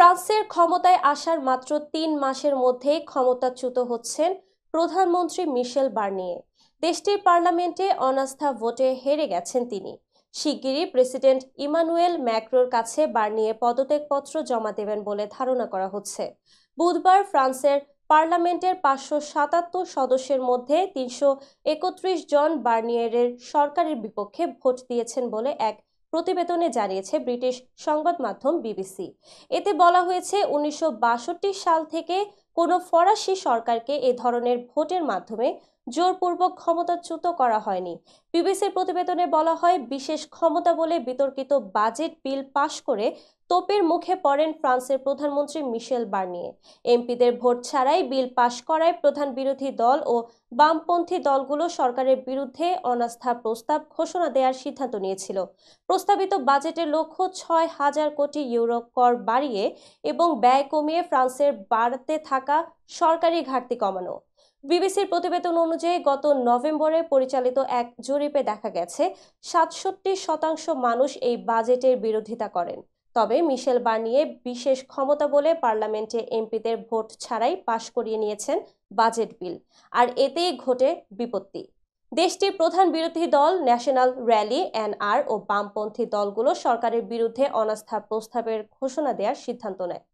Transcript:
ফ্রান্সের ক্ষমতায় আসার মাত্র ৩ মাসের মধ্যেই ক্ষমতাচ্যুত হচ্ছেন প্রধানমন্ত্রী মিশেল বার্নিয়ে। দেশটির পার্লামেন্টে অনাস্থা ভোটে হেরে গেছেন তিনি। শিগগিরই প্রেসিডেন্ট ইমানুয়েল ম্যাক্রোর কাছে বার্নিয়ে পদত্যাগপত্র জমা দেবেন বলে ধারণা করা হচ্ছে। বুধবার ফ্রান্সের পার্লামেন্টের ৫৭৭ সদস্যের মধ্যে ৩৩১ জন বার্নিয়েরের সরকারের বিপক্ষে ভোট দিয়েছেন বলে এক প্রতিবেদনে জানিয়েছে ব্রিটিশ সংবাদ মাধ্যম বিবিসি। এতে বলা হয়েছে ১৯৬২ সাল থেকে কোনো ফরাসি সরকারকে এ ধরনের ভোটের মাধ্যমে জোরপূর্বক ক্ষমতাচ্যুত করা হয়নি। বিবিসির প্রতিবেদনে বলা হয়, বিশেষ ক্ষমতা বলে বিতর্কিত বাজেট বিল পাশ করে তোপের মুখে পড়েন ফ্রান্সের প্রধানমন্ত্রী মিশেল বার্নিয়ে। এমপিদের ভোট ছাড়াই বিল পাশ করায় প্রধান বিরোধী দল ও বামপন্থী দলগুলো সরকারের বিরুদ্ধে অনাস্থা প্রস্তাব ঘোষণা দেওয়ার সিদ্ধান্ত নিয়েছিল। প্রস্তাবিত বাজেটের লক্ষ্য ৬,০০০ কোটি ইউরো কর বাড়িয়ে এবং ব্যয় কমিয়ে ফ্রান্সের বাড়তে থাকা সরকারি ঘাটতি কমানো। বিবিসির প্রতিবেদন অনুযায়ী গত নভেম্বরে পরিচালিত এক জরিপে দেখা গেছে ৬৭% মানুষ এই বাজেটের বিরোধিতা করেন। তবে মিশেল বার্নিয়ে বিশেষ ক্ষমতা বলে পার্লামেন্টে এমপিদের ভোট ছাড়াই পাশ করিয়ে নিয়েছেন বাজেট বিল, আর এতেই ঘটে বিপত্তি। দেশটির প্রধান বিরোধী দল ন্যাশনাল র্যালি এনআর ও বামপন্থী দলগুলো সরকারের বিরুদ্ধে অনাস্থা প্রস্তাবের ঘোষণা দেওয়ার সিদ্ধান্ত নেয়।